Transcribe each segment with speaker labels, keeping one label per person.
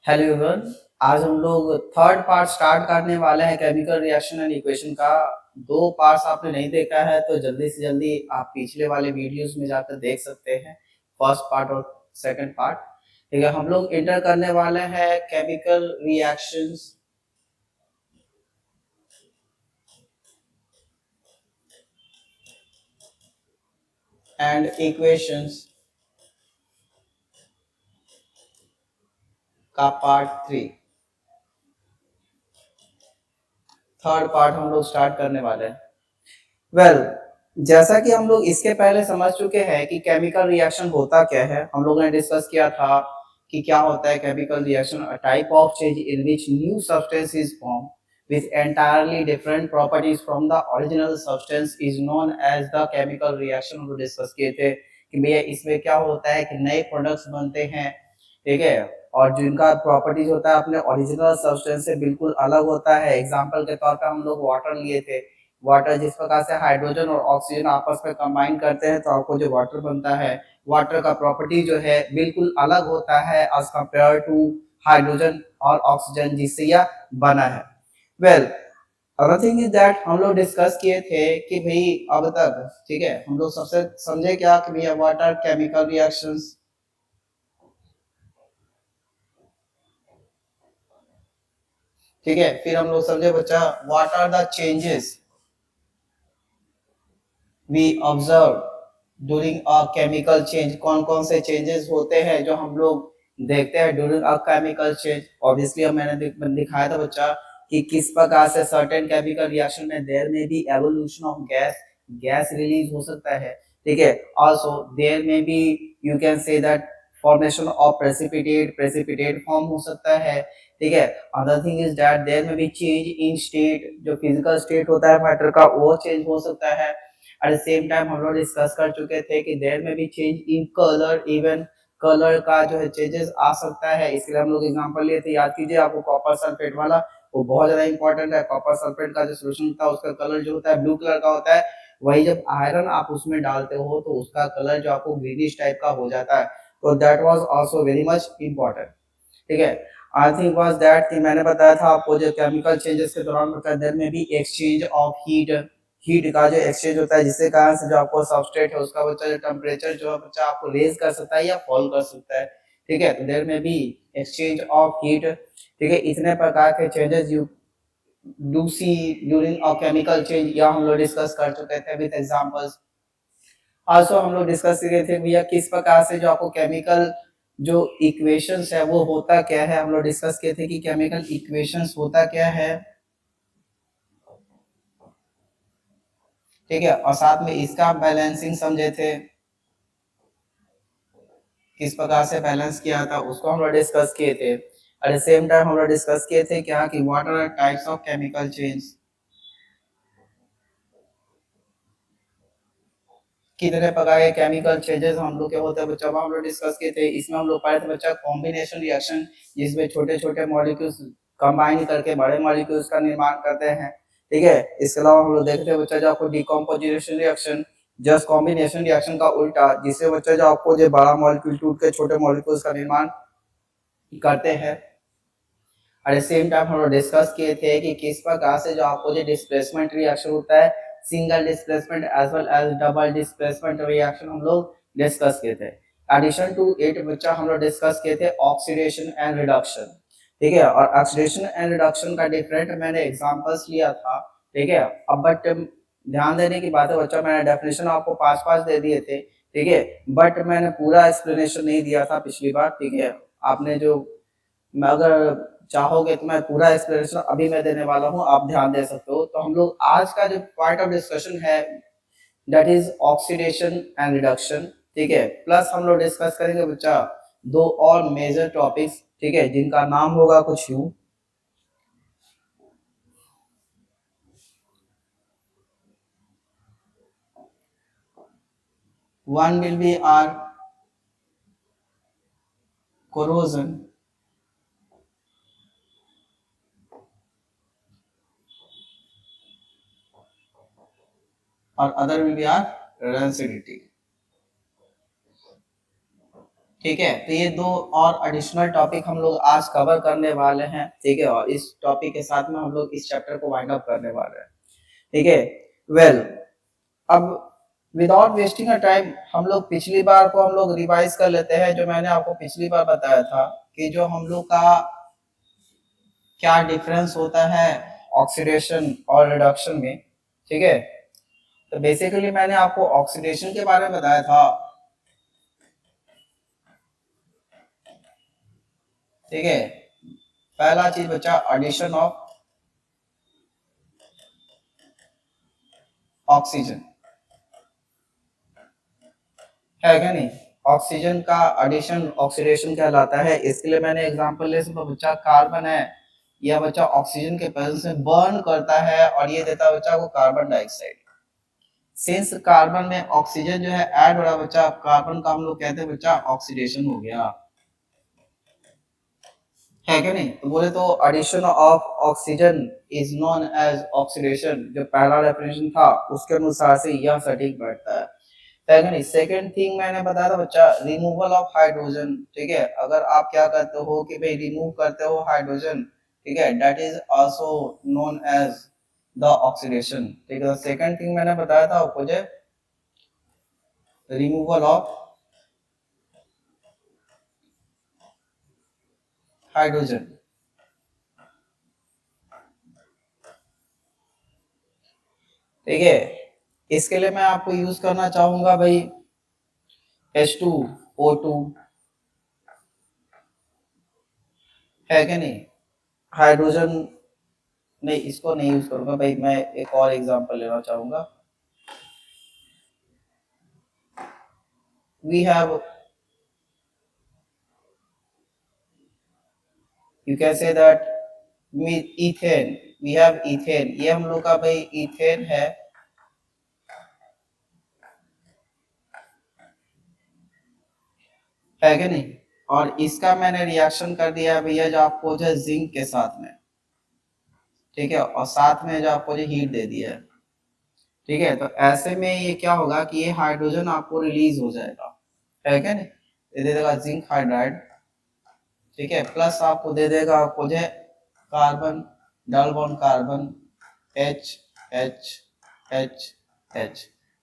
Speaker 1: Hello everyone. आज हम लोग थर्ड पार्ट स्टार्ट करने वाले हैं केमिकल रिएक्शन एंड इक्वेशन का। दो पार्ट्स आपने नहीं देखा है तो जल्दी से जल्दी आप पिछले वाले वीडियोस में जाकर देख सकते हैं, फर्स्ट पार्ट और सेकंड पार्ट। ठीक है, हम लोग एंटर करने वाले हैं केमिकल रिएक्शंस एंड इक्वेशंस का पार्ट 3। थर्ड पार्ट हम लोग स्टार्ट करने वाले हैं। वेल जैसा कि हम लोग इसके पहले समझ चुके हैं कि केमिकल रिएक्शन होता क्या है, हम लोगों ने डिस्कस किया था कि क्या होता है chemical reaction, a type of change in which new substance is form with entirely different properties from the original substance is known as the chemical reaction। हम लोग डिस्कस किए थे कि भैया इसमें क्या होता है कि नए प्रोडक्ट्स बनते हैं, ठीक है, और जिनका प्रॉपर्टीज होता है अपने ओरिजिनल सब्सटेंस से बिल्कुल अलग होता है। एग्जांपल के तौर पे हम लोग वाटर लिए थे। वाटर जिस प्रकार से हाइड्रोजन और ऑक्सीजन आपस में कंबाइन करते हैं तो आपको जो वाटर बनता है, वाटर का प्रॉपर्टी जो है बिल्कुल अलग होता है एज कंपेयर टू हाइड्रोजन और ऑक्सीजन जिससे यह बना है। Well other thing is that हम लोग डिस्कस किए थे कि भाई अब तक, ठीक है, हम लोग सबसे समझे क्या कि भैया वाटर केमिकल रिएक्शंस, ठीक है, फिर हम लोग समझे बच्चा what are the changes we observe during a chemical change. कौन कौन से चेंजेस होते हैं जो हम लोग देखते हैं during a chemical change. Obviously अब मैंने दिखाया था बच्चा कि किस प्रकार से सर्टेन केमिकल रिएक्शन में there may be evolution of gas, gas release हो सकता है, ठीक है। Also there may be, you can say that formation of precipitate, precipitate form हो सकता है, ठीक है। Other thing is that there may be change in state, जो फिजिकल स्टेट होता है मैटर का वो चेंज हो सकता है। एट द सेम टाइम हम लोग डिस्कस कर चुके थे कि देयर में भी change in colour, even colour का जो है चेंजेस आ सकता है। इसके लिए हम लोग एग्जांपल लिए थे, याद कीजिए आपको कॉपर सल्फेट वाला, वो बहुत ज्यादा इंपॉर्टेंट है। कॉपर सल्फेट का जो सोल्यूशन होता है उसका कलर जो होता है ब्लू कलर का होता है, वही जब आयरन आप उसमें डालते हो तो उसका कलर जो आपको ग्रीनिश टाइप का हो जाता है। तो that was also very much important, ठीक है। आई थिंक वाज दैट कि मैंने बताया था आपको जो केमिकल चेंजेस के दौरान होता है देयर में भी एक्सचेंज ऑफ हीट, हीट का जो एक्सचेंज होता है जिससे कारण से जो आपको सबस्ट्रेट है उसका बच्चा जो टेम्परेचर जो है बच्चा आपको रेज कर सकता है या फॉल कर सकता है, ठीक है। तो देयर में भी एक्सचेंज ऑफ हीट, ठीक है। इतने प्रकार के changes you do see during a chemical change, या हम लोग डिस्कस कर चुके थे विद एग्जांपल्स। आल्सो हम लोग डिस्कस किए थे भैया किस प्रकार से जो आपको केमिकल जो इक्वेशंस है वो होता क्या है। हम लोग डिस्कस किए थे कि केमिकल इक्वेशंस होता क्या है, ठीक है, और साथ में इसका बैलेंसिंग समझे थे, किस प्रकार से बैलेंस किया था उसको हम लोग डिस्कस किए थे। एट द सेम टाइम हम लोग डिस्कस किए थे क्या कि what are types of chemical change, कितने प्रकार के केमिकल चेंजेस हम लोग के होते हैं बच्चा, हम लोग डिस्कस किए थे। इसमें हम लोग पढ़े थे बच्चा कॉम्बिनेशन रिएक्शन, जिसमें छोटे छोटे मॉलिक्यूल्स कंबाइन करके बड़े मॉलिक्यूल्स का निर्माण करते हैं, ठीक है। इसके अलावा हम लोग देखते हैं बच्चा जो आपको decomposition reaction, just combination reaction का उल्टा, जिससे बच्चा जो आपको जो बड़ा मॉलिक्यूल टूट के छोटे मॉलिक्यूल्स का निर्माण करते हैं। एट द सेम टाइम हम लोग डिस्कस किए थे कि किस प्रकार से जो आपको जो डिस्प्लेसमेंट रिएक्शन होता है, single displacement as well as double displacement reaction हम लोग डिस्कस किए थे। एडिशन टू इट बच्चा हम लोग डिस्कस किए थे ऑक्सीडेशन एंड रिडक्शन, ठीक है। और ऑक्सीडेशन एंड रिडक्शन का डिफरेंट मैंने एग्जांपल्स लिया था, ठीक है। अब बट ध्यान देने की बात है बच्चा, मैंने डेफिनेशन आपको पांच पांच दे दिए थे, ठीक है, बट मैंने पूरा एक्सप्लेनेशन नहीं दिया था पिछली बार, ठीक है। आपने जो, मैं अगर चाहोगे तो मैं पूरा एक्सप्लेनेशन अभी मैं देने वाला हूँ, आप ध्यान दे सकते हो। तो हम लोग आज का जो पॉइंट ऑफ डिस्कशन है that is oxidation and reduction, ठीक है। प्लस हम लोग डिस्कस करेंगे बच्चा दो और मेजर टॉपिक्स, ठीक है, जिनका नाम होगा कुछ यूं। One will be are corrosion और other will be are rancidity, ठीक है, तो ये दो और एडिशनल टॉपिक हम लोग आज कवर करने वाले हैं। ठीक है, और इस टॉपिक के साथ में हम लोग इस चैप्टर को वाइंड अप करने वाले हैं। ठीक है, वेल अब विदाउट वेस्टिंग अ टाइम हम लोग पिछली बार को हम लोग रिवाइज कर लेते हैं। जो मैंने आपको पिछली बार बताया था कि जो हम लोग का क्या डिफरेंस होता है ऑक्सीडेशन और रिडक्शन में। ठीक है, तो बेसिकली मैंने आपको ऑक्सीडेशन के बारे में बताया था। ठीक है, पहला चीज बचा एडिशन ऑफ ऑक्सीजन, है क्या नहीं? ऑक्सीजन का एडिशन ऑक्सीडेशन कहलाता है। इसके लिए मैंने एग्जांपल ले सकता बच्चा कार्बन है, यह बच्चा ऑक्सीजन के प्रेजेंस में बर्न करता है और ये देता है बच्चा को कार्बन डाइऑक्साइड। सिंस कार्बन में ऑक्सीजन जो है ऐड हो रहा है बच्चा, कार्बन का हम लोग कहते हैं बच्चा ऑक्सीडेशन हो गया, है क्या नहीं? तो बोले तो addition of oxygen is known as oxidation. जो पहला डेफिनेशन था उसके अनुसार से यह सटीक बैठता है। सेकंड सेकंड थिंग मैंने बताया था बच्चा, रिमूवल ऑफ हाइड्रोजन। ठीक है, अगर आप क्या करते हो कि भाई रिमूव करते हो हाइड्रोजन, ठीक है, that is also known as the oxidation. ठीक है, सेकंड थिंग मैंने बताया था आपको जो रिमूवल ऑफ हाइड्रोजन। ठीक है, इसके लिए मैं आपको यूज करना चाहूंगा भाई H2O2, है कि नहीं? हाइड्रोजन नहीं, इसको नहीं यूज करूंगा भाई, मैं एक और एग्जांपल लेना चाहूंगा। We have, you can say that ethane, we have ethane, ये हम लोग का भाई इथेन है कि नहीं? और इसका मैंने रिएक्शन कर दिया है भैया जो आपको जो जिंक के साथ में। ठीक है, और साथ में जो आपको जो हीट दे दिया है। ठीक है, तो ऐसे में ये क्या होगा कि ये हाइड्रोजन आपको रिलीज हो जाएगा, है क्या नहीं? ये दे देगा जिंक हाइड्राइड। ठीक है, प्लस आपको दे देगा आपको जो carbon, double bond carbon, H H H H।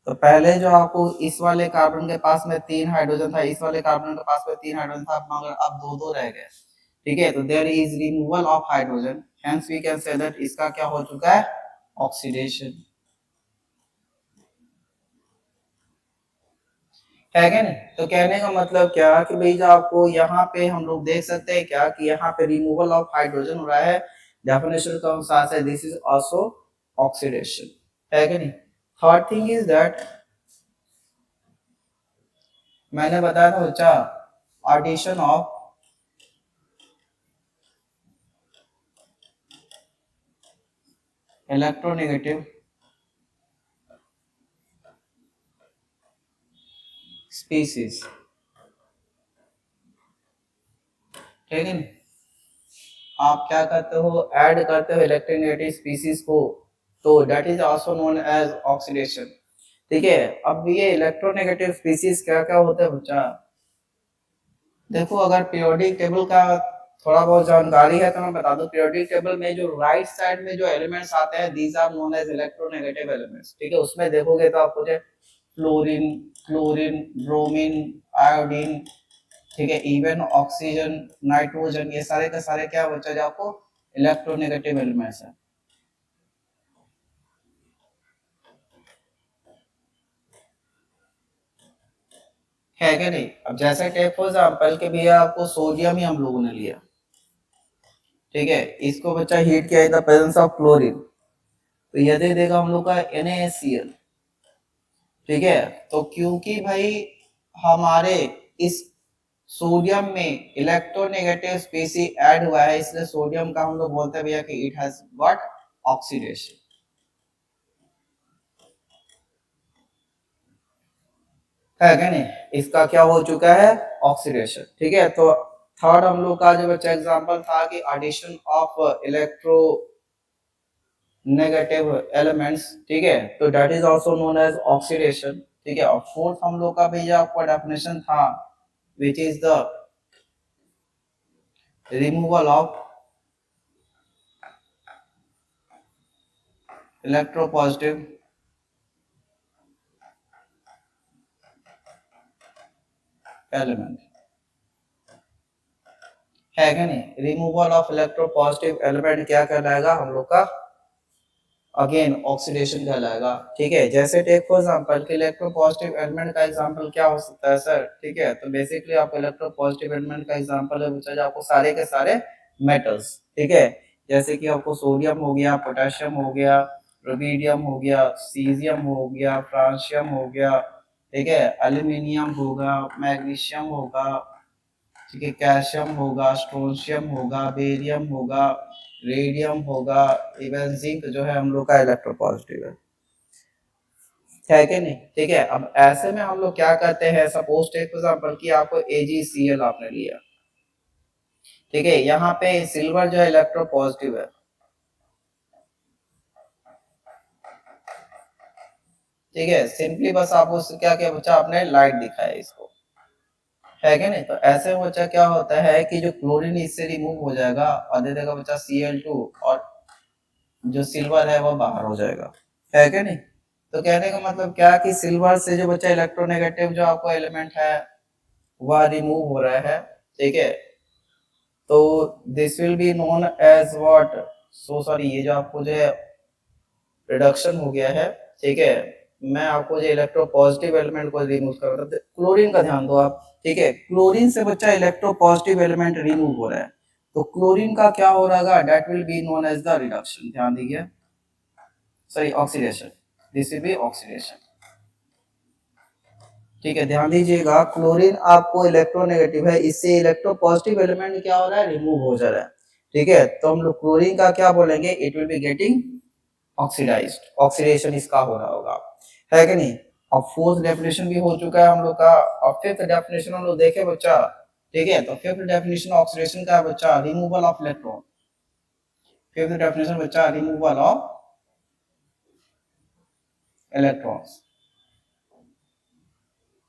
Speaker 1: तो पहले जो आपको इस वाले कार्बन के पास में 3 हाइड्रोजन था, इस वाले कार्बन के पास में 3 हाइड्रोजन था, मगर अब 2-2 रह गए। ठीक है, तो there is removal of hydrogen, hence we can say that इसका क्या हो चुका है? ऑक्सीडेशन, है क्या नहीं? तो कहने का मतलब क्या कि भाई जो आपको यहाँ पे हम लोग देख सकते हैं क्या कि यहाँ पे रिमूवल ऑफ हाइड्रोजन हो रहा है। डेफिनेशन का अनुसार से दिस इज आल्सो ऑक्सीडेशन, है क्या नहीं? थर्ड थिंग इज दैट मैंने बताया था बच्चा एडिशन ऑफ इलेक्ट्रोनेगेटिव स्पीसीज, ठीक है? आप क्या करते हो? ऐड करते हो इलेक्ट्रोनेगेटिव स्पीसीज को, तो that is also known as oxidation. ठीक है, अब ये इलेक्ट्रोनेगेटिव स्पीसीज क्या क्या होते हैं बच्चा? देखो, अगर पीरियोडिक टेबल का थोड़ा बहुत जानकारी है तो मैं बता दूं। पीरियोडिक टेबल में जो राइट साइड में जो एलिमेंट्स आते हैं these are known as electronegative elements. ठीक है, उसमें देखोगे तो आपको जो फ्लोरीन, क्लोरीन, ब्रोमीन, आयोडीन, ठीक है, इवन ऑक्सीजन, नाइट्रोजन, ये सारे के सारे क्या बच्चा जो आपको इलेक्ट्रोनेगेटिव एलिमेंट्स है क्या नहीं? अब जैसे टेक फॉर एग्जांपल के भैया आपको सोडियम ही हम लोगों ने लिया। ठीक है, इसको बच्चा हीट किया in the presence of chlorine, तो यह दे देगा हम लोग का NaCl। ठीक है, तो क्योंकि भाई हमारे इस सोडियम में इलेक्ट्रोनेगेटिव स्पीसी ऐड हुआ है, इसलिए सोडियम का हम लोग बोलते हैं भैया कि इट हैज गॉट ऑक्सीडेशन, है क्या नहीं? इसका क्या हो चुका है? ऑक्सीडेशन। ठीक है, तो थर्ड हम लोग का जो बच्चा एग्जांपल था कि addition of electronegative elements. ठीक है, तो that is also known as oxidation. ठीक है, और फोर्थ हम लोग का भैया आपका डेफिनेशन था which is the removal of electropositive element, है क्या नहीं? रिमूवल ऑफ इलेक्ट्रोपॉजिटिव एलिमेंट क्या कहलाएगा हम लोग का? अगेन ऑक्सीडेशन कहलाएगा। ठीक है, जैसे टेक फॉर एग्जांपल कि इलेक्ट्रोपॉजिटिव एलिमेंट का एग्जांपल क्या हो सकता है सर? ठीक है, तो बेसिकली आपको इलेक्ट्रोपॉजिटिव एलिमेंट का एग्जांपल है बच्चा, आपको सारे के सारे मेटल्स, ठीक है, जैसे कि आपको सोडियम हो गया, पोटेशियम हो गया, रुबिडियम हो गया, सीजियम हो गया, फ्रांशियम हो गया, ठीक है, एल्यूमिनियम होगा, मैग्नीशियम होगा, ठीक है, कैल्शियम होगा, स्ट्रोंशियम होगा, बेरियम होगा, रेडियम होगा, इवन जिंक जो है हम लोग का इलेक्ट्रोपॉजिटिव है कि नहीं? ठीक है, अब ऐसे में हम लोग क्या करते हैं, सपोज टेक फॉर एग्जांपल कि आपको AgCl आपने लिया, ठीक है, यहाँ पे सिल्वर जो है इलेक्ट्रोपॉजिटिव है, ठीक है, सिंपली बस आपको क्या क्या बच्चा आपने लाइट दिखाया इसको, है क्या नहीं? तो ऐसे में बच्चा क्या होता है कि जो क्लोरीन इससे रिमूव हो जाएगा और दे देगा बच्चा Cl2 और जो सिल्वर है वो बाहर हो जाएगा, है क्या नहीं? तो कहने का मतलब क्या कि सिल्वर से जो बच्चा इलेक्ट्रोनेगेटिव जो आपको एलिमेंट है वह रिमूव हो रहा है, ठीक है, तो this will be known as what, so sorry, ये जो आपको जो है रिडक्शन हो गया है, ठीक है, मैं आपको जो इलेक्ट्रोपॉजिटिव एलिमेंट को रिमूव कर रहा था, क्लोरीन का ध्यान दो आप, ठीक है, क्लोरीन से बच्चा इलेक्ट्रोपॉजिटिव एलिमेंट रिमूव हो रहा है, तो क्लोरीन का क्या हो रहा है, that will be known as the reduction, ध्यान दीजिए, sorry oxidation, this will be oxidation, ठीक है, ध्यान दीजिएगा, क्लोरीन आपको इलेक्ट्रोनेगेटिव है, इससे इलेक्ट्रोपॉजिटिव एलिमेंट क्या हो रहा है, रिमूव हो जा रहा है, ठीक है, तो हम लोग क्लोरीन का क्या बोलेंगे, it will be getting oxidized, oxidation इसका हो रहा होगा, है कि नहीं? अब फोर्थ डेफिनेशन भी हो चुका है हम लोग का, और फिफ्थ डेफिनेशन हम लोग देखे बच्चा, ठीक है, तो फिफ्थ डेफिनेशन ऑक्सीडेशन का है बच्चा, removal of electron, fifth definition बच्चा रिमूवल ऑफ इलेक्ट्रॉन्स,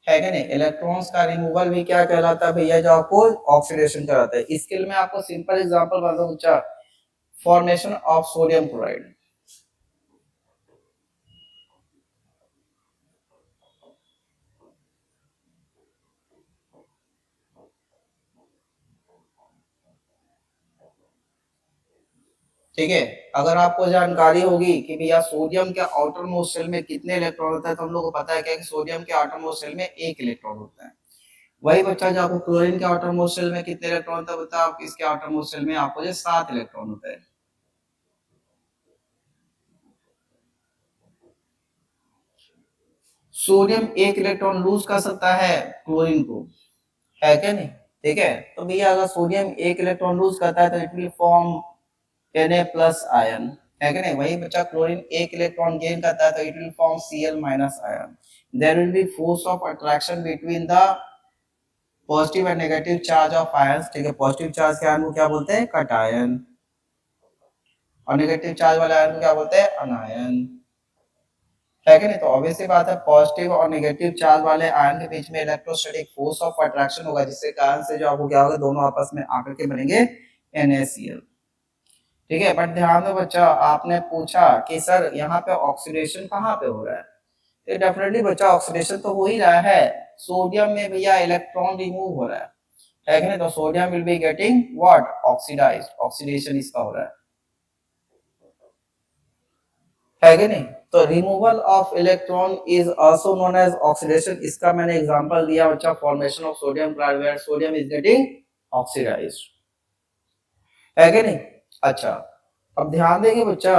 Speaker 1: है कि नहीं? इलेक्ट्रॉन्स का रिमूवल भी क्या कहलाता है भैया, जो आपको ऑक्सीडेशन कहलाता है। इसके लिए मैं आपको सिंपल एग्जांपल बता दूं बच्चा, फॉर्मेशन ऑफ सोडियम क्लोराइड, ठीक है, अगर आपको जानकारी होगी कि भैया सोडियम के आउटर मोस्ट शेल में कितने इलेक्ट्रॉन होता है, तो हम लोग को पता है क्या कि सोडियम के आउटर मोस्ट शेल में एक इलेक्ट्रॉन होता है, वही बच्चा जो आपको क्लोरीन के आउटर मोस्ट शेल में कितने इलेक्ट्रॉन होता है, बताओ, इसके आउटर मोस्ट शेल में आपको जो 7 इलेक्ट्रॉन होता है, सोडियम एक इलेक्ट्रॉन लूज कर सकता है क्लोरीन को, है क्या नहीं? ठीक है, तो भैया अगर सोडियम एक इलेक्ट्रॉन लूज करता है तो it will form Na plus ion, है कि नहीं? वही बच्चा क्लोरीन एक इलेक्ट्रॉन गेन करता है तो it will form Cl minus ion, there will be force of attraction between the positive and negative charge of ions, ठीक है, पॉजिटिव चार्ज के आयन को क्या बोलते हैं, कटायन, और नेगेटिव चार्ज वाले आयन को क्या बोलते हैं, अनायन, है कि नहीं? तो ऑब्वियसली बात है, पॉजिटिव और नेगेटिव चार्ज वाले आयन के बीच में इलेक्ट्रोस्टैटिक फोर्स ऑफ अट्रैक्शन होगा, जिसके कारण से जो आपको क्या होगा, दोनों आपस में आकर के बनेंगे NaCl, ठीक है, बट ध्यान दो बच्चा, आपने पूछा कि सर यहाँ पे ऑक्सीडेशन कहाँ पे हो रहा है, तो डेफिनेटली बच्चा ऑक्सीडेशन तो हो ही रहा है, सोडियम में भैया इलेक्ट्रॉन रिमूव हो रहा है कि नहीं? तो sodium will be getting what, oxidized, oxidation इसका हो रहा है कि नहीं? तो removal of electron is also known as oxidation, इसका मैंने एग्जांपल दिया बच्चा, formation of sodium chloride where sodium is getting oxidized, है कि नहीं? अच्छा, अब ध्यान देंगे बच्चा,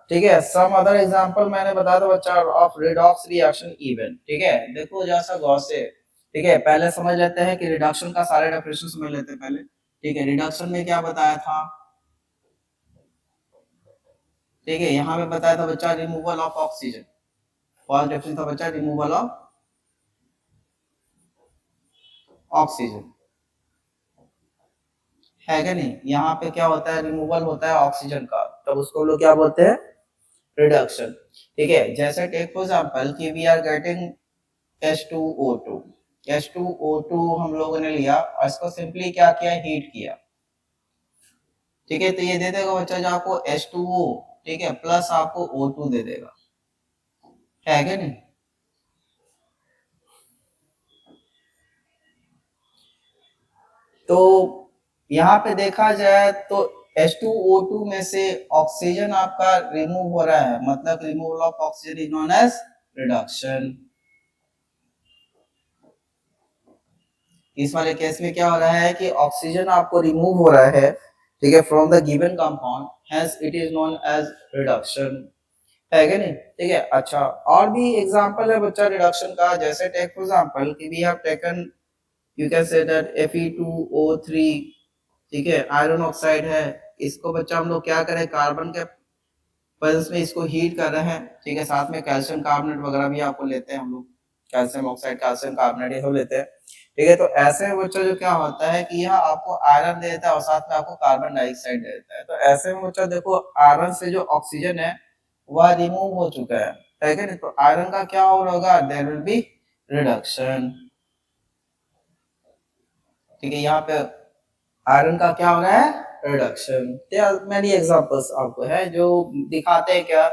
Speaker 1: ठीक है, सम अदर एग्जांपल मैंने बताया था बच्चा ऑफ रिडॉक्स रिएक्शन इवेंट, ठीक है, देखो जैसा गौर से, ठीक है, पहले समझ लेते हैं कि रिडक्शन का सारे डेफिनेशन समझ लेते हैं पहले, ठीक है, रिडक्शन में क्या बताया था, ठीक है, यहाँ पे बताया था बच्चा removal of oxygen, first definition था बच्चा रिमूवल ऑफ ऑक्सीजन, है क्या नहीं? यहाँ पे क्या होता है, रिमूवल होता है ऑक्सीजन का, तब उसको लोग क्या बोलते हैं, रिडक्शन, ठीक है, जैसे टेक फॉर एग्जांपल कि we are getting H2O2, H2O2 हम लोगों ने लिया और इसको सिंपली क्या किया, हीट किया। ठीक है, तो ये दे देगा बच्चा जो आपको H2O, ठीक है, प्लस आपको O2 दे देगा, है क्या नहीं। तो यहाँ पे देखा जाए तो H2O2 में से ऑक्सीजन आपका रिमूव हो रहा है, मतलब removal of oxygen is known as reduction. इस वाले केस में क्या हो रहा है कि ऑक्सीजन आपको रिमूव हो रहा है, ठीक है, from the given compound, hence it is known as reduction, है क्या नहीं। ठीक है, अच्छा और भी एग्जांपल है बच्चा रिडक्शन का, जैसे टेक फॉर एग्जांपल कि we have taken, you can say that Fe2O3, ठीक है, आयरन ऑक्साइड है, इसको बच्चा हम लोग क्या करें, कार्बन के प्रेजेंस में इसको हीट कर रहे हैं, ठीक है, साथ में कैल्शियम कार्बोनेट वगैरह भी आपको लेते हैं हम लोग, कैल्शियम ऑक्साइड, कैल्शियम कार्बोनेट ये सब लेते हैं। ठीक है, तो ऐसे में बच्चा जो क्या होता है कि यह आपको आयरन दे देता है और साथ में आपको कार्बन डाइऑक्साइड दे देता है। तो ऐसे में बच्चा देखो आयरन से जो ऑक्सीजन है वह रिमूव हो चुका है क्या नहीं। तो आयरन का क्या होगा, देयर विल बी रिडक्शन। ठीक है, यहाँ पे आयरन का क्या हो रहा है, रिडक्शन। मेनी एग्जांपल्स आपको है जो दिखाते हैं क्या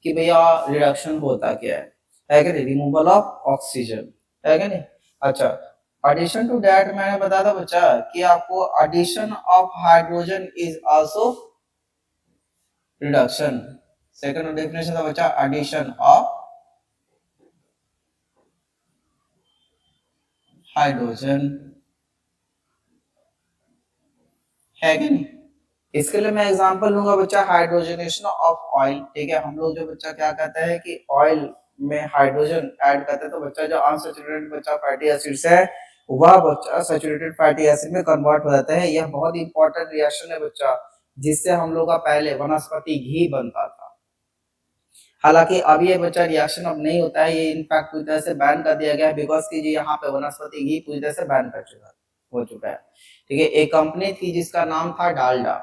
Speaker 1: कि भैया रिडक्शन होता क्या है क्या नहीं, रिमूवल ऑफ ऑक्सीजन, है क्या नहीं। अच्छा, एडिशन टू दैट मैंने बताया था बच्चा कि आपको addition of hydrogen is also reduction. Second definition था बच्चा एडिशन ऑफ हाइड्रोजन, है कि नहीं। इसके लिए मैं एग्जांपल लूंगा बच्चा हाइड्रोजनेशन ऑफ ऑयल। ठीक है, हम लोग जो बच्चा क्या कहते हैं कि ऑयल में हाइड्रोजन ऐड करते हैं तो बच्चा जो अनसैचुरेटेड बच्चा फैटी एसिड्स है वह बच्चा सैचुरेटेड फैटी एसिड में कन्वर्ट हो जाता है। यह बहुत इंपॉर्टेंट रिएक्शन है बच्चा, जिससे हम लोग का पहले वनस्पति घी बनता था। हालांकि अब ये बच्चा रिएक्शन अब नहीं होता है, ये इनफैक्ट पूरी तरह से बैन कर दिया गया है, बिकॉज की जी यहाँ पे वनस्पति घी पूरी तरह से बैन कर चुका हो चुका है। ठीक है, एक कंपनी थी जिसका नाम था डालडा,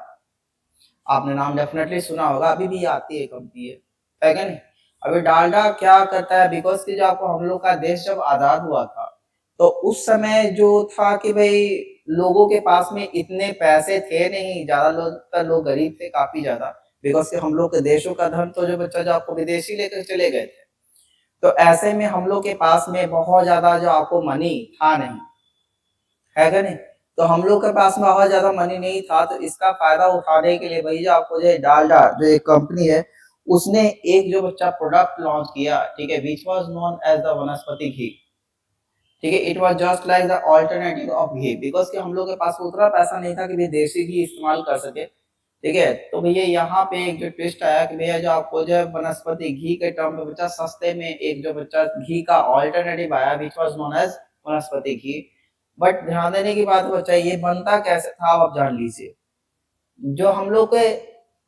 Speaker 1: आपने नाम डेफिनेटली सुना होगा, अभी भी आती है कंपनी है क्या नहीं। अभी डालडा क्या करता है, बिकॉज की जो आपको हम लोग का देश जब आजाद हुआ था तो उस समय जो था कि भाई लोगों के पास में इतने पैसे थे नहीं, ज्यादा लोग गरीब थे काफी ज्यादा, बिकॉज कि हम लोग के देशों का धन तो जो बच्चा जो आपको विदेशी लेकर चले गए थे, तो ऐसे में हम लोग के पास में बहुत ज्यादा जो आपको मनी था नहीं, है क्या नहीं। तो हम लोग के पास में बहुत ज्यादा मनी नहीं था, तो इसका फायदा उठाने के लिए भाई जो आपको जो डालडा जो एक कंपनी है उसने एक जो बच्चा प्रोडक्ट लॉन्च किया, ठीक है, which was known as the vanaspati ghee. ठीक है, it was just like the alternative of ghee, because कि हम लोग के पास उतना पैसा नहीं था कि भी देसी घी इस्तेमाल कर सके। ठीक है, तो भैया यहाँ पे एक जो ट्विस्ट आया कि भैया जो आपको जो वनस्पति घी के टर्म में बच्चा सस्ते में एक जो बच्चा घी का ऑल्टरनेटिव आया विच वाज नोन एज वनस्पति घी। बट ध्यान देने की बात बच्चा ये बनता कैसे था आप जान लीजिए। जो हम लोग के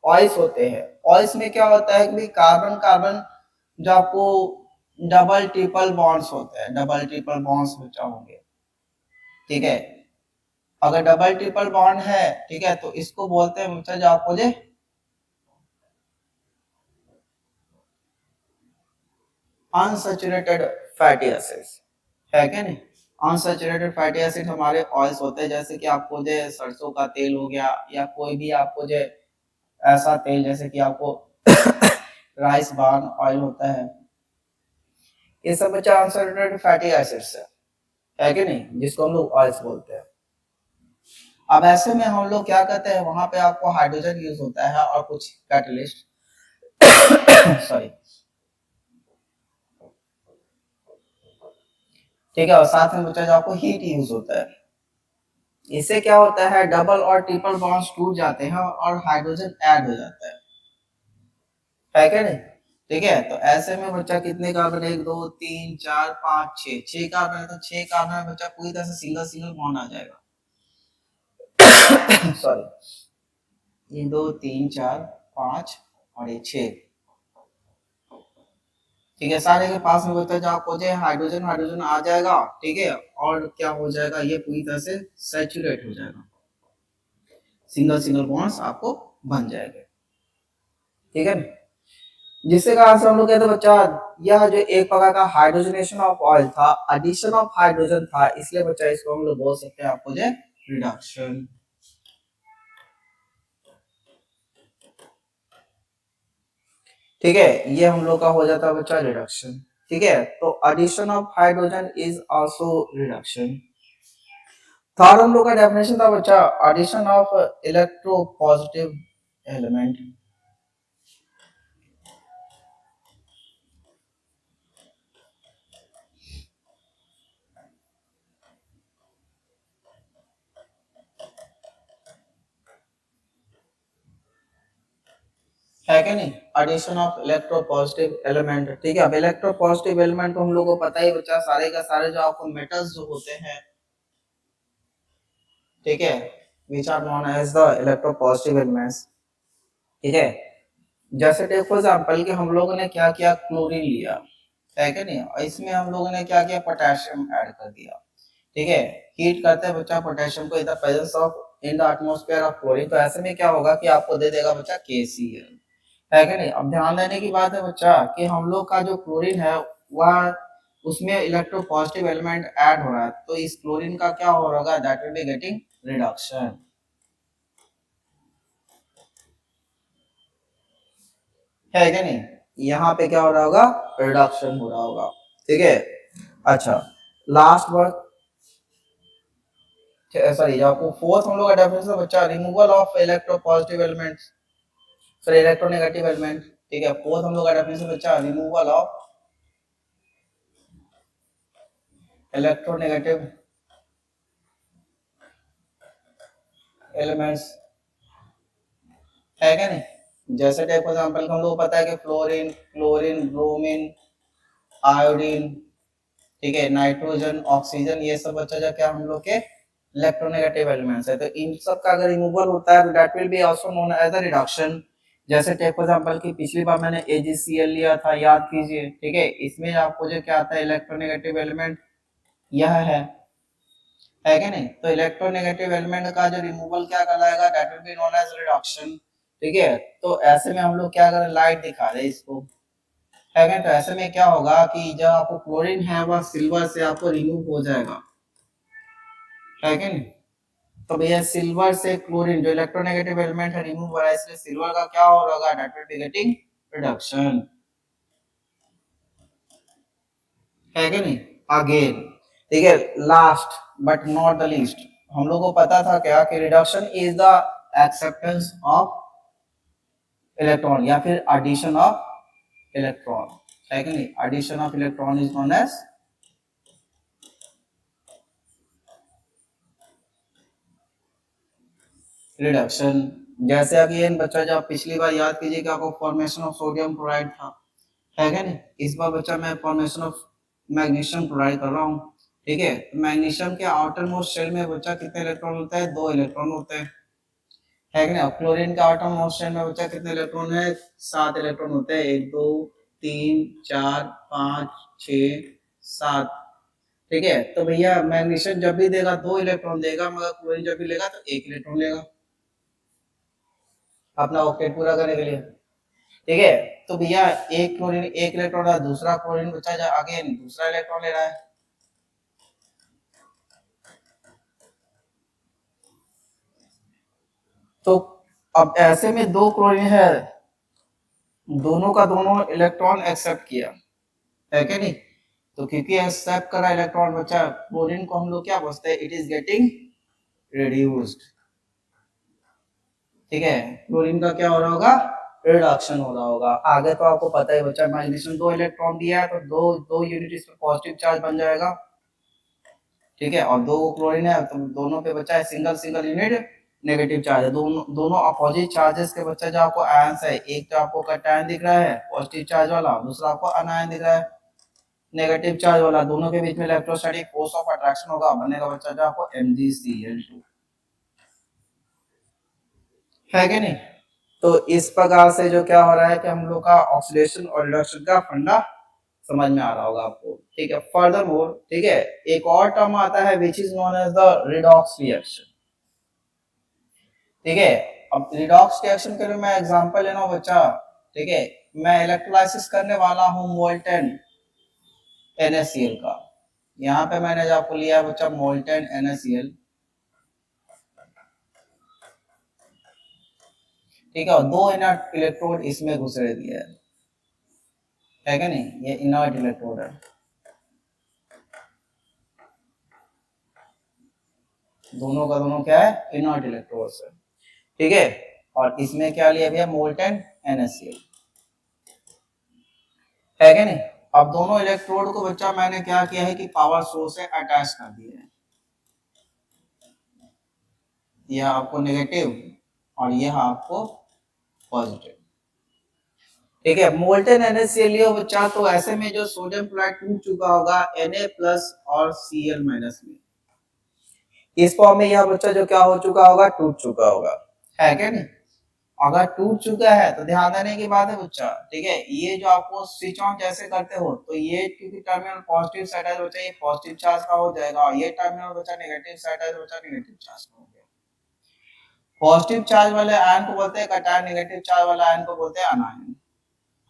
Speaker 1: ऑयल्स होते हैं, ऑयल्स में क्या होता है कि कार्बन कार्बन जो आपको डबल ट्रिपल बॉन्ड्स होते हैं, डबल ट्रिपल बॉन्ड्स बच्चा होंगे। ठीक है, अगर डबल ट्रिपल बॉन्ड है, ठीक है, तो इसको बोलते हैं बच्चा जो आपको जो अनसैचुरेटेड फैटी एसिड्स, है क्या नहीं। अनसैचुरेटेड फैटी एसिड हमारे ऑयल्स होते हैं, जैसे कि आपको जो सरसों का तेल हो गया या कोई भी आपको जो ऐसा तेल जैसे कि आपको राइस बार्न ऑयल होता है, ये सब बच्चा अनसैचुरेटेड फैटी एसिड्स है कि नहीं, जिसको हम लोग ऑयल्स बोलते हैं। अब ऐसे में हम लोग क्या कहते हैं, वहां पे आपको हाइड्रोजन यूज होता है और कुछ कैटलिस्ट सॉरी, ठीक है, और साथ में बच्चा जो आपको हीट यूज होता है। इससे क्या होता है, डबल और ट्रिपल बॉन्ड्स टूट जाते हैं और हाइड्रोजन ऐड हो जाता है क्या नहीं। ठीक है, तो ऐसे में बच्चा कितने कार्बन, 1 2 3 4 5 6, 6 कार्बन है, तो 6 कार्बन में बच्चा पूरी तरह से सिंगल सिंगल बॉन्ड आ जाएगा सॉरी, 1 2 3 4 5 और ये 6। ठीक है, सारे के पास में बच्चा जो आपको जो हाइड्रोजन हाइड्रोजन आ जाएगा। ठीक है, और क्या हो जाएगा, ये पूरी तरह से सैचुरेट हो जाएगा, सिंगल सिंगल बॉन्ड्स आपको बन जाएंगे। ठीक है, जिसके कारण से हम लोग कहते हैं बच्चा यह जो एक प्रकार का हाइड्रोजनेशन ऑफ ऑयल था, एडिशन ऑफ हाइड्रोजन था, इसलिए बच्चा इसको हम लोग बोल सकते हैं आपको जो रिडक्शन। ठीक है, ये हम लोग का हो जाता है बच्चा रिडक्शन। ठीक है, तो addition of hydrogen is also reduction. Third हम लोग का डेफिनेशन था बच्चा एडिशन ऑफ इलेक्ट्रोपॉजिटिव एलिमेंट। है क्या नहीं, एडिशन ऑफ इलेक्ट्रोपॉजिटिव एलिमेंट। ठीक है, अब इलेक्ट्रोपॉजिटिव एलिमेंट तो हम लोग को पता ही बच्चा सारे का सारे जो आपको मेटल्स जो होते हैं, ठीक है, which are known as the electropositive elements. ठीक है, जैसे टेक फॉर एग्जांपल कि हम लोगों ने क्या किया, क्लोरीन लिया, है क्या नहीं, और इसमें हम लोगों ने क्या किया, पोटेशियम ऐड कर दिया। ठीक है, हीट करते हैं बच्चा पोटेशियम को in the presence of in the atmosphere of chlorine, तो ऐसे में क्या होगा कि आपको दे देगा बच्चा KCl, है क्या नहीं। अब ध्यान देने की बात है बच्चा कि हम लोग का जो क्लोरीन है वह उसमें इलेक्ट्रोपॉजिटिव एलिमेंट ऐड हो रहा है, तो इस क्लोरीन का क्या हो रहा होगा, that will be getting reduction, है क्या नहीं, यहाँ पे क्या हो रहा होगा, रिडक्शन हो रहा होगा। ठीक है, अच्छा लास्ट वर्ड, सॉरी आपको फोर्थ हम लोग का डेफिनेशन बच्चा removal of electropositive elements, sorry electronegative element. ठीक है, फोर्थ हम लोग का डेफिनेशन बच्चा रिमूवल ऑफ इलेक्ट्रोनेगेटिव एलिमेंट्स, है क्या नहीं। जैसे टाइप फॉर एग्जांपल हम लोग को पता है कि फ्लोरीन, क्लोरीन, ब्रोमीन, आयोडीन, ठीक है, नाइट्रोजन, ऑक्सीजन, ये सब बच्चा जो क्या हम लोग के इलेक्ट्रोनेगेटिव एलिमेंट्स है, तो इन सब का अगर रिमूवल होता है तो that will be also known as a reduction. जैसे टेक फॉर एग्जांपल की पिछली बार मैंने AgCl लिया था, याद कीजिए। ठीक है, इसमें आपको जो क्या आता है, इलेक्ट्रोनेगेटिव एलिमेंट यह है क्या नहीं, तो इलेक्ट्रोनेगेटिव एलिमेंट का जो रिमूवल क्या कहलाएगा, that will be known as reduction. ठीक है, तो ऐसे में हम लोग क्या करें, लाइट दिखा रहे हैं इसको, है क्या, तो ऐसे में क्या होगा कि जब आपको क्लोरीन है वह सिल्वर से आपको रिमूव हो जाएगा, है क्या नहीं। तो भैया सिल्वर से क्लोरीन जो इलेक्ट्रोनेगेटिव एलिमेंट है रिमूव हो रहा है, इसलिए सिल्वर का क्या हो रहा होगा, that will be getting reduction, है कि नहीं। अगेन ठीक है, last but not the least, हम लोग को पता था क्या कि reduction is the acceptance of electron या फिर एडिशन ऑफ इलेक्ट्रॉन, है कि नहीं, addition of electron is known as reduction. जैसे अगेन बच्चा जब पिछली बार याद कीजिए कि आपको फॉर्मेशन ऑफ सोडियम क्लोराइड था, है क्या नहीं, इस बार बच्चा मैं फॉर्मेशन ऑफ मैग्नीशियम क्लोराइड कर रहा हूँ। ठीक है, मैग्नीशियम के आउटर मोस्ट शेल में बच्चा कितने इलेक्ट्रॉन होता है, 2 इलेक्ट्रॉन होते हैं, है कि नहीं। क्लोरीन के आउटर मोस्ट शेल में बच्चा कितने इलेक्ट्रॉन है, 7 इलेक्ट्रॉन होते हैं, 1 2 3 4 5 6 7। ठीक है, तो भैया मैग्नीशियम जब भी देगा 2 इलेक्ट्रॉन देगा, मगर क्लोरीन जब भी लेगा तो 1 इलेक्ट्रॉन लेगा अपना ऑक्टेट पूरा करने के लिए। ठीक है, तो भैया एक क्लोरीन 1 इलेक्ट्रॉन है, दूसरा क्लोरीन बच्चा अगेन दूसरा इलेक्ट्रॉन ले रहा है। तो अब ऐसे में 2 क्लोरीन है, दोनों का दोनों इलेक्ट्रॉन एक्सेप्ट किया, है क्या नहीं। तो क्योंकि एक्सेप्ट करा इलेक्ट्रॉन बच्चा, क्लोरीन को हम लोग क्या बोलते हैं, इट इज गेटिंग रिड्यूस्ड। ठीक है, क्लोरीन का क्या हो रहा होगा, रिडक्शन हो रहा होगा। आगे तो आपको पता है बच्चा, मैग्नीशियम 2 इलेक्ट्रॉन दिया है तो दो यूनिट इस पर पॉजिटिव चार्ज बन जाएगा। ठीक है, और 2 क्लोरीन है तो दोनों पे बच्चा है single single unit negative charge है, दोनों दोनों अपोजिट चार्जेस के बच्चा जो आपको आयंस है, एक तो आपको कैटायन दिख रहा है पॉजिटिव चार्ज वाला, दूसरा आपको अनायन दिख रहा है नेगेटिव चार्ज वाला, दोनों के बीच में इलेक्ट्रोस्टैटिक फोर्स ऑफ अट्रैक्शन होगा, बनेगा बच्चा जो आपको MgCl2, है कि नहीं। तो इस प्रकार से जो क्या हो रहा है कि हम लोग का ऑक्सीडेशन और रिडक्शन का फंडा समझ में आ रहा होगा आपको। ठीक है, फर्दर मोर, ठीक है, एक और टर्म आता है which is known as the redox reaction. ठीक है, अब रिडॉक्स रिएक्शन के लिए मैं एग्जांपल लेना बच्चा। ठीक है, मैं इलेक्ट्रोलाइसिस करने वाला हूँ मोल्टेन NaCl का। यहाँ पे मैंने जो आपको लिया है बच्चा मोल्टेन NaCl, ठीक है, और 2 इनर्ट इलेक्ट्रोड इसमें घुसेड़ दिया है क्या नहीं, ये इनर्ट इलेक्ट्रोड है, दोनों का दोनों क्या है, इनर्ट इलेक्ट्रोड है, ठीक है। और इसमें क्या लिया भैया, मोल्टेन NaCl, है क्या नहीं। अब दोनों इलेक्ट्रोड को बच्चा मैंने क्या किया है कि पावर सोर्स से अटैच कर दिया है, यह आपको नेगेटिव और यह आपको पॉजिटिव, ठीक है। मोल्टेन NaCl लियो बच्चा, तो ऐसे में जो सोडियम क्लोराइड टूट चुका होगा Na प्लस और Cl माइनस में, इस फॉर्म में यह बच्चा जो क्या हो चुका होगा, टूट चुका होगा, है क्या नहीं। अगर टूट चुका है तो ध्यान देने की बात है बच्चा, ठीक है। ये जो आपको स्विच ऑन जैसे करते हो तो ये क्योंकि टर्मिनल पॉजिटिव साइड है बच्चा, ये पॉजिटिव चार्ज का हो जाएगा, और ये टर्मिनल बच्चा नेगेटिव साइड है बच्चा, नेगेटिव चार्ज का हो गया। पॉजिटिव चार्ज वाले आयन को बोलते हैं कैटायन, नेगेटिव चार्ज वाले आयन को बोलते हैं अनायन।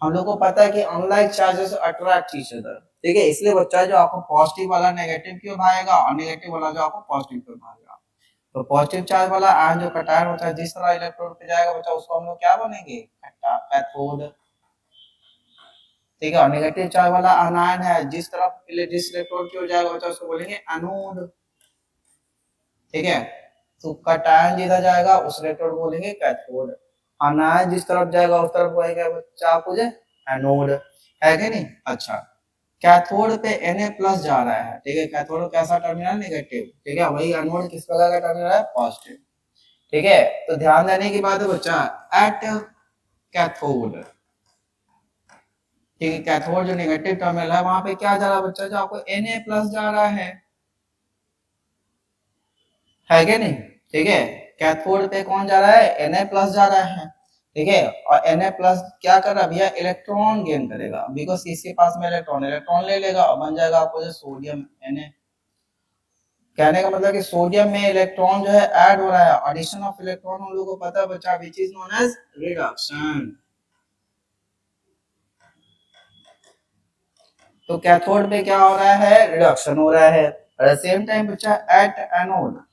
Speaker 1: हम लोग को पता है कि unlike charges attract each other, ठीक है। इसलिए बच्चा जो आपको पॉजिटिव वाला नेगेटिव क्यों भागेगा और नेगेटिव वाला जो आपको पॉजिटिव क्यों भागेगा। तो पॉजिटिव चार्ज वाला आयन जो कैटायन होता है, जिस तरह इलेक्ट्रोड पे जाएगा बच्चा, उसको हम लोग क्या बनेंगे, कैथोड, ठीक है। और नेगेटिव चार्ज वाला आयन है, जिस तरफ जिस इलेक्ट्रोड की ओर जाएगा बच्चा, उसको बोलेंगे एनोड, ठीक है। तो कैटायन जिधर जाएगा उस इलेक्ट्रोड को बोलेंगे कैथोड, आयन जिस तरफ जाएगा उस तरफ बोलेंगे बच्चा आपको जो एनोड, है कि नहीं। अच्छा, कैथोड पे Na प्लस जा रहा है, ठीक है, कैथोड कैसा टर्मिनल, नेगेटिव, ठीक है। वही एनोड किस प्रकार का टर्मिनल है, पॉजिटिव, ठीक है। तो ध्यान देने की बात है बच्चा, एट कैथोड, ठीक है, कैथोड जो नेगेटिव टर्मिनल है वहां पे क्या जा रहा है बच्चा, जो आपको Na प्लस जा रहा है क्या नहीं, ठीक है। कैथोड पे कौन जा रहा है, Na प्लस जा रहा है, ठीक है। और Na प्लस क्या कर रहा है भैया, इलेक्ट्रॉन गेन करेगा, बिकॉज इसके पास में इलेक्ट्रॉन इलेक्ट्रॉन ले लेगा और बन जाएगा आपको जो सोडियम Na। कहने का मतलब कि सोडियम में इलेक्ट्रॉन जो है ऐड हो रहा है, एडिशन ऑफ इलेक्ट्रॉन हम लोगों को पता है बच्चा, which is known as reduction. तो कैथोड पे क्या हो रहा है, रिडक्शन हो रहा है। एट द सेम टाइम बच्चा एट एनोड,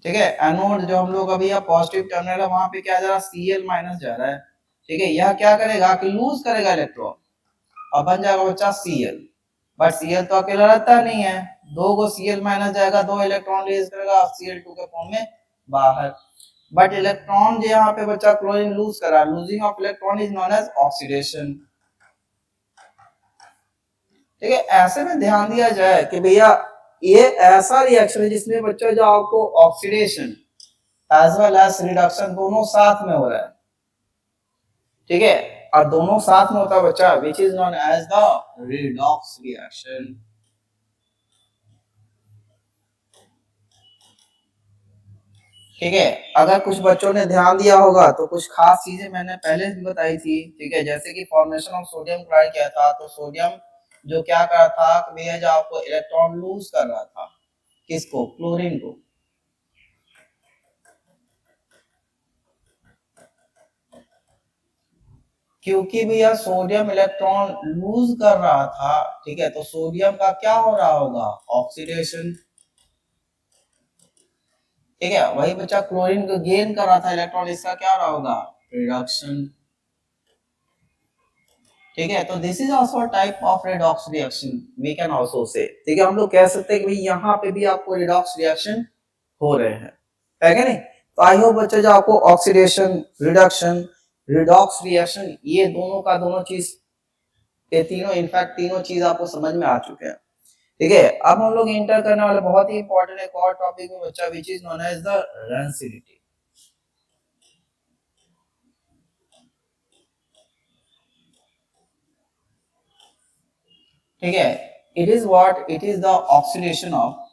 Speaker 1: ठीक है, एनोड जो हम लोग अभी पॉजिटिव टर्मिनल है वहां पे क्या जा रहा है, Cl माइनस जा रहा है, ठीक है। यह क्या करेगा कि लूज करेगा इलेक्ट्रॉन और बन जाएगा बच्चा Cl, बट Cl तो अकेला रहता नहीं है, दो को Cl माइनस जाएगा, दो इलेक्ट्रॉन रिलीज करेगा Cl2 के फॉर्म में बाहर, बट इलेक्ट्रॉन जो यहाँ पे बच्चा क्लोरीन लूज कर रहा है, losing of electron is known as oxidation, ठीक है। ऐसे में ध्यान दिया जाए कि भैया ये ऐसा रिएक्शन है जिसमें बच्चा जो आपको oxidation as well as reduction दोनों साथ में हो रहा है, ठीक है। और दोनों साथ में होता है बच्चा, which is known as the redox reaction, ठीक है। अगर कुछ बच्चों ने ध्यान दिया होगा तो कुछ खास चीजें मैंने पहले भी बताई थी, ठीक है, जैसे कि फॉर्मेशन ऑफ सोडियम क्लोराइड क्या था, तो सोडियम जो क्या कर रहा था भैया, जो आपको इलेक्ट्रॉन लूज कर रहा था, किसको, क्लोरीन को, क्योंकि भैया सोडियम इलेक्ट्रॉन लूज कर रहा था, ठीक है, तो सोडियम का क्या हो रहा होगा, ऑक्सीडेशन, ठीक है। वही बच्चा क्लोरीन को गेन कर रहा था इलेक्ट्रॉन, इसका क्या हो रहा होगा, रिडक्शन, ठीक है। तो this is also type of redox reaction, we can also say, ठीक है। हम लोग कह सकते हैं कि भाई यहाँ पे भी आपको रिडॉक्स रिएक्शन हो रहे हैं, है क्या नहीं। तो आई होप बच्चे जो आपको ऑक्सीडेशन, रिडक्शन, रिडॉक्स रिएक्शन, ये दोनों का दोनों चीज, ये तीनों इनफैक्ट तीनों चीज आपको समझ में आ चुके हैं, ठीक है। अब हम लोग इंटर करने वाले बहुत ही इंपॉर्टेंट एक और टॉपिक में बच्चा, which is known as the rancidity, ठीक है। It is what, it is the oxidation of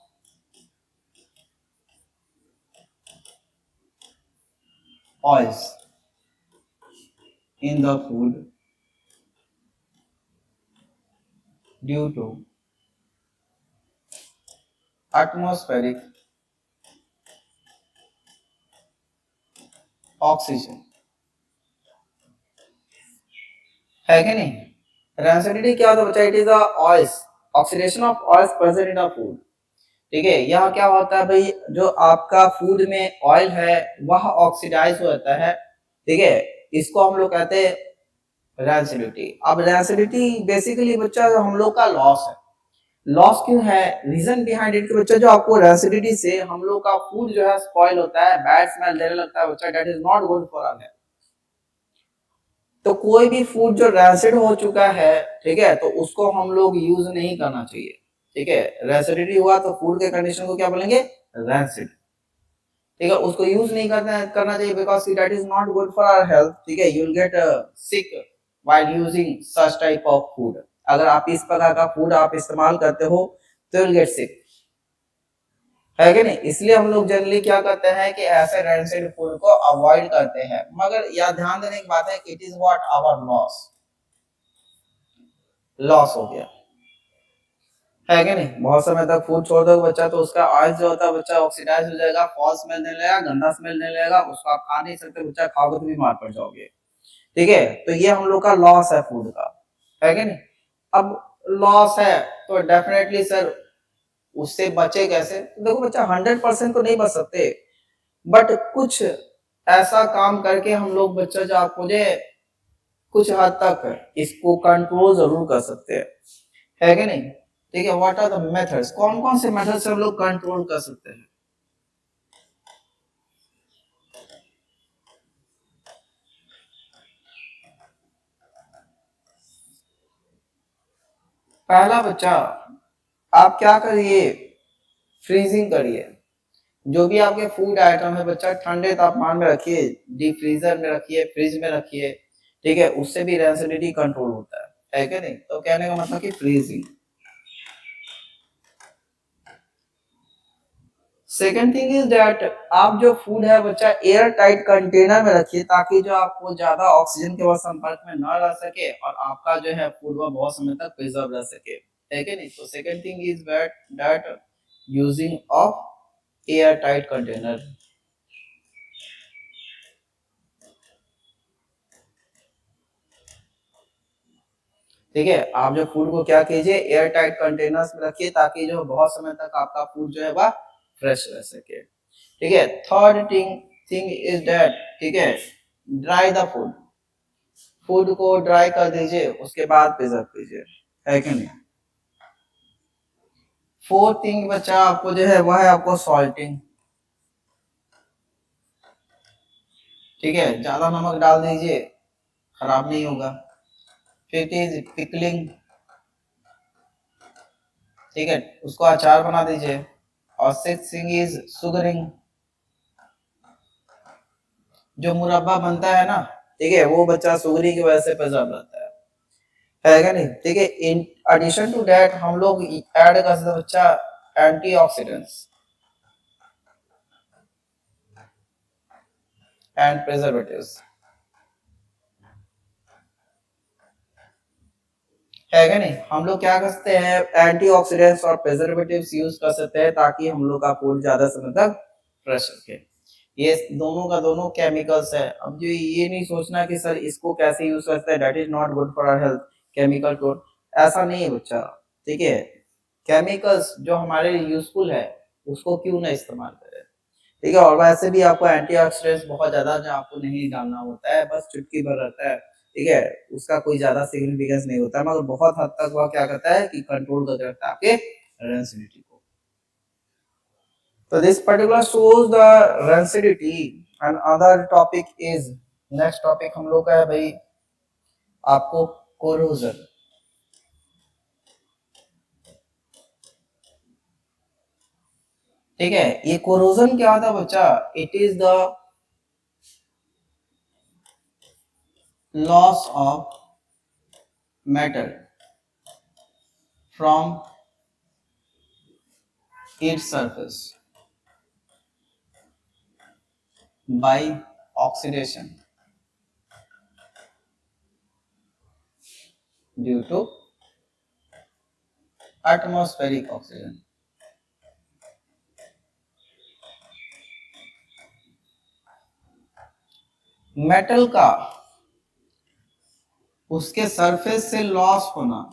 Speaker 1: oils in the food due to atmospheric oxygen है कि नहीं। रेंसिडिटी क्या होता है बच्चा, it is oils, oxidation of oils present in a food. ठीक है, यहाँ क्या होता है भाई, जो आपका फूड में ऑयल है वह ऑक्सीडाइज हो जाता है। ठीक है, इसको हम लोग कहते हैं रेंसिडिटी। अब रेंसिडिटी बेसिकली बच्चा हम लोग का लॉस है। लॉस क्यों है, रीजन बिहाइंड इट बच्चा, जो आपको रेंसिडिटी से हम लोग का फूड जो है स्पॉइल होता है, बैड स्मेल देने लगता है बच्चा, that is not good for our health. तो कोई भी फूड जो रैंसिड हो चुका है, ठीक है, तो उसको हम लोग यूज नहीं करना चाहिए। ठीक है, रैंसिडिटी हुआ तो फूड के कंडीशन को क्या बोलेंगे, रैंसिड। ठीक है, उसको यूज नहीं करना चाहिए, because that is not good for our health. ठीक है, you will get sick while using such type of food. अगर आप इस प्रकार का फूड आप इस्तेमाल करते हो तो विल गेट सिक, है कि नहीं। इसलिए हम लोग जनरली क्या करते हैं कि ऐसे रेंसिड फूड को अवॉइड करते हैं। मगर यह ध्यान देने की बात है कि it is what our loss, loss हो गया, है कि नहीं। बहुत समय तक फूड छोड़ दो बच्चा तो उसका ऑयल जो होता है बच्चा ऑक्सीडाइज हो जाएगा, फॉल्स स्मेल देने लगेगा, गंदा स्मेल देने लगेगा, उसको आप खा नहीं सकते बच्चा, खाओगे तो बीमार पड़ जाओगे। ठीक है, तो ये हम लोग का लॉस है फूड का, है कि नहीं। अब लॉस है तो डेफिनेटली सर उससे बचे कैसे, तो देखो बच्चा 100% तो नहीं बच सकते, बट कुछ ऐसा काम करके हम लोग बच्चा जो आप मुझे कुछ हद तक इसको कंट्रोल जरूर कर सकते हैं, है कि नहीं। ठीक है, व्हाट आर द मेथड्स, कौन कौन से मेथड से हम लोग कंट्रोल कर सकते हैं। पहला बच्चा, आप क्या करिए, फ्रीजिंग करिए। जो भी आपके फूड आइटम है बच्चा ठंडे तापमान में रखिए, डीप फ्रीजर में रखिए, फ्रिज में रखिए। ठीक है, उससे भी रेंसिडिटी कंट्रोल होता है कि नहीं। तो कहने का मतलब कि freezing. Second thing is that आप जो फूड है बच्चा एयर टाइट कंटेनर में रखिए, ताकि जो आपको ज्यादा ऑक्सीजन के बाद संपर्क में न रह सके और आपका जो है फूड वह बहुत समय तक प्रिजर्व रह सके, है कि नहीं। तो second thing is that using of air tight container. ठीक है, आप जो फूड को क्या कीजिए, एयर टाइट कंटेनर्स में रखिए, ताकि जो बहुत समय तक आपका फूड जो है वह फ्रेश रह सके। ठीक है, third thing thing is that, ठीक है, ड्राई द फूड, फूड को ड्राई कर दीजिए, उसके बाद प्रिजर्व कीजिए, है कि नहीं। फोर्थ थिंग बच्चा आपको जो है वह है आपको सॉल्टिंग। ठीक है, ज्यादा नमक डाल दीजिए, खराब नहीं होगा। Fifth is pickling. ठीक है, उसको अचार बना दीजिए। और सिक्स थिंग इज सुगरिंग, जो मुरब्बा बनता है ना, ठीक है, वो बच्चा सुगरी की वजह से प्रिजर्व रहता है क्या नहीं। ठीक है, इन एडिशन टू दैट हम लोग ऐड कर सकते बच्चा एंटीऑक्सीडेंट्स एंड प्रिजर्वेटिव्स, है क्या नहीं। हम लोग क्या कर सकते हैं, एंटीऑक्सीडेंट्स और प्रिजर्वेटिव्स यूज कर सकते हैं, ताकि हम लोग का फूड ज्यादा समय तक फ्रेश रखे। ये दोनों का दोनों केमिकल्स है। अब जो ये नहीं सोचना कि सर इसको कैसे यूज करते हैं, that is not good for our health, chemical को, ऐसा नहीं है बच्चा। ठीक है, केमिकल्स जो हमारे लिए यूजफुल है उसको क्यों ना इस्तेमाल करें। ठीक है, और वैसे भी आपको एंटीऑक्सीडेंट्स बहुत ज्यादा जो आपको नहीं डालना होता है, बस चुटकी भर रहता है। ठीक है, उसका कोई ज्यादा सिग्निफिकेंस नहीं होता, मगर बहुत हद तक वह क्या करता है कि कंट्रोल करके रखता है आपके रेंसिडिटी को। तो this particular shows the rancidity and other topic is, next topic हम लोग का है भाई आपको कोरोजन। ठीक है, ये कोरोजन क्या होता है बच्चा, it is the loss of metal from its surface by oxidation due to atmospheric oxygen. Metal का उसके सरफेस से लॉस होना,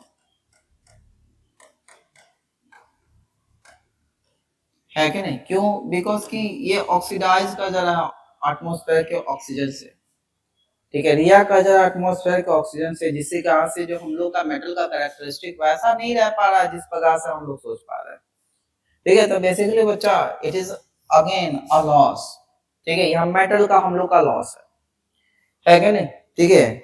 Speaker 1: है कि नहीं? क्यों? बिकॉज कि ये ऑक्सीडाइज कर जा रहा है एटमॉस्फेयर के ऑक्सीजन से, ठीक है, रिएक्ट कर जा रहा है एटमॉस्फेयर के ऑक्सीजन से, जिससे कहा से जो हम लोग का मेटल का कैरेक्टरिस्टिक वैसा नहीं रह पा रहा है जिस प्रकार से हम लोग सोच पा रहे हैं, ठीक है। तो बेसिकली बच्चा it is again a loss, ठीक है, यहाँ मेटल का हम लोग का लॉस है कि नहीं, ठीक है।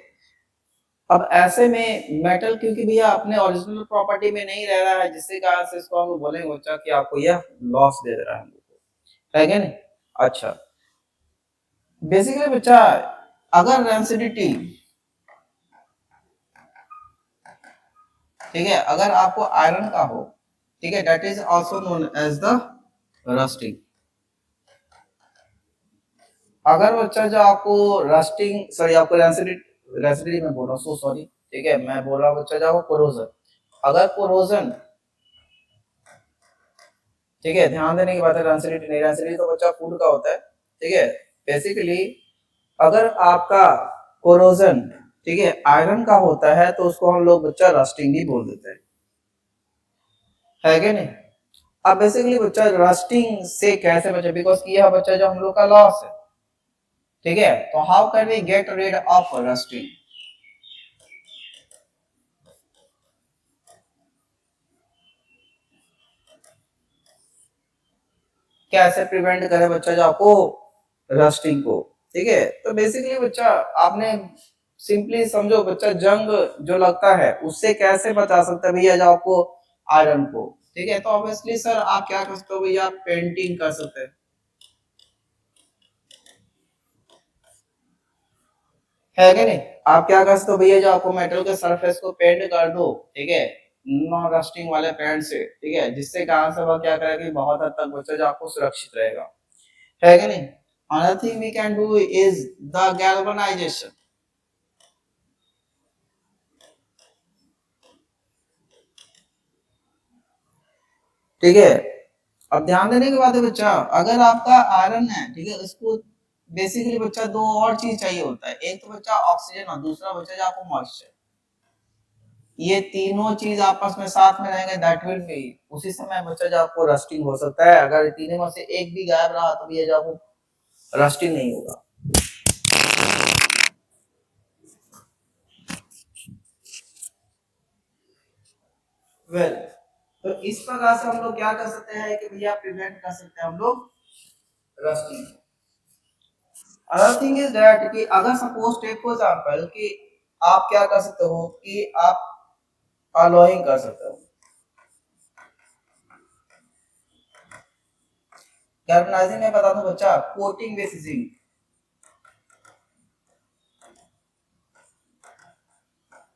Speaker 1: अब ऐसे में मेटल क्योंकि भैया अपने ओरिजिनल प्रॉपर्टी में नहीं रह रहा है, जिससे कारण से इसको हम लोग बोलेंगे बच्चा कि आपको यह लॉस दे दे रहा है हम लोग को, है कि नहीं? अच्छा, बेसिकली बच्चा अगर डेंसिटी, ठीक है, अगर आपको आयरन का हो, ठीक है, that is also known as the rusting. अगर बच्चा जो आपको रस्टिंग, सॉरी आपको डेंसिटी में बोल रहा हूँ, सो सॉरी, ठीक है, मैं बोल रहा हूँ बच्चा जो आपको कोरोजन, अगर कोरोजन, ठीक है, ध्यान देने की बात है, डेंसिटी नहीं, डेंसिटी तो बच्चा फूड का होता है, ठीक है। बेसिकली अगर आपका कोरोजन, ठीक है, आयरन का होता है तो उसको हम लोग बच्चा रस्टिंग ही बोल देते हैं, है कि नहीं? अब बेसिकली बच्चा रस्टिंग से कैसे बचे, बिकॉज कि यह बच्चा जो हम लोग का लॉस है, ठीक है। तो how can we get rid of rusting? कैसे प्रिवेंट करे बच्चा जो आपको रस्टिंग को, ठीक है। तो बेसिकली बच्चा आपने सिंपली समझो बच्चा, जंग जो लगता है उससे कैसे बचा सकते हैं भैया जो आपको आयरन को, ठीक है। तो ऑब्वियसली सर आप क्या कर सकते हो भैया, पेंटिंग कर सकते हैं, है कि नहीं? आप क्या कर सकते हो भैया, जो आपको मेटल के सरफेस को पेंट कर दो, ठीक है, नॉन रस्टिंग वाले पेंट से, ठीक है, जिससे कहां से वह क्या करेगा कि बहुत हद तक बच्चा जो आपको सुरक्षित रहेगा, है कि नहीं? Another thing we can do is the galvanization, ठीक है। अब ध्यान देने की बात है बच्चा, अगर आपका आयरन है, ठीक है, उसको बेसिकली बच्चा दो और चीज चाहिए होता है, एक तो बच्चा ऑक्सीजन और दूसरा बच्चा जो आपको मॉइस्चर, ये तीनों चीज आपस में साथ में रहेंगे, दैट विल बी, उसी समय बच्चा जो आपको रस्टिंग हो सकता है। अगर तीनों में से एक भी गायब रहा तो ये जो आपको रस्टिंग नहीं होगा। वेल तो इस प्रकार से हम लोग क्या कर सकते हैं कि भैया प्रिवेंट कर सकते हैं हम लोग rusting. Other thing is that कि अगर सपोज टेक फॉर एग्जांपल कि आप क्या कर सकते हो कि आप अलॉइंग कर सकते हो, गैल्वेनाइजिंग में बता दूं बच्चा, कोटिंग विद जिंक,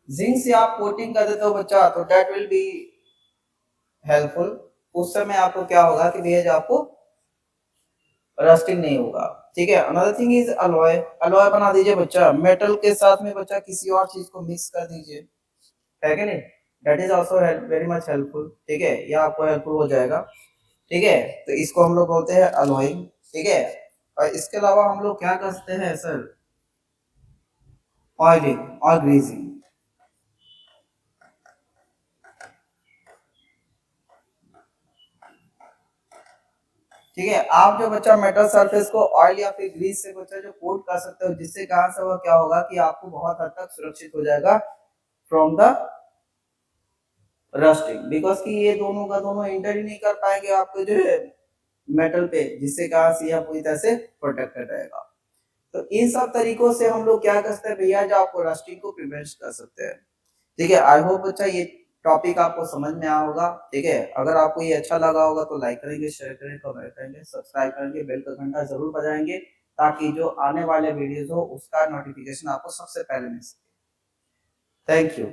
Speaker 1: जिंक से आप कोटिंग कर देते हो बच्चा, तो दैट विल बी हेल्पफुल। उस समय आपको क्या होगा कि भैया आपको रस्टिंग नहीं होगा, ठीक है। Another thing is alloy, alloy बना दीजिए बच्चा, मेटल के साथ में बच्चा किसी और चीज को मिक्स कर दीजिए, है कि नहीं, that is also very much helpful, ठीक है, ये आपको हेल्पफुल हो जाएगा, ठीक है। तो इसको हम लोग बोलते हैं अलॉइंग, ठीक है। और इसके अलावा हम लोग क्या कर सकते हैं सर, ऑयलिंग और ग्रीजिंग, ठीक है। आप जो बच्चा मेटल सरफेस को ऑयल या फिर ग्रीस से बच्चा जो कोट कर सकते हो, जिससे कहां से वह क्या होगा कि आपको बहुत हद तक सुरक्षित हो जाएगा फ्रॉम द रस्टिंग, बिकॉज कि ये दोनों का दोनों इंटर ही नहीं कर पाएंगे आपको जो है मेटल पे, जिससे कहा से यह पूरी तरह से प्रोटेक्टेड रहेगा। तो इन सब तरीकों से हम लोग क्या कर सकते हैं भैया, जो आपको रस्टिंग को प्रिवेंट कर सकते हैं, ठीक है। आई होप बच्चा ये टॉपिक आपको समझ में आया होगा, ठीक है। अगर आपको ये अच्छा लगा होगा तो लाइक करेंगे, शेयर करेंगे, कमेंट करेंगे, सब्सक्राइब करेंगे, बेल का घंटा जरूर बजाएंगे, ताकि जो आने वाले वीडियोस हो उसका नोटिफिकेशन आपको सबसे पहले मिल सके। Thank you.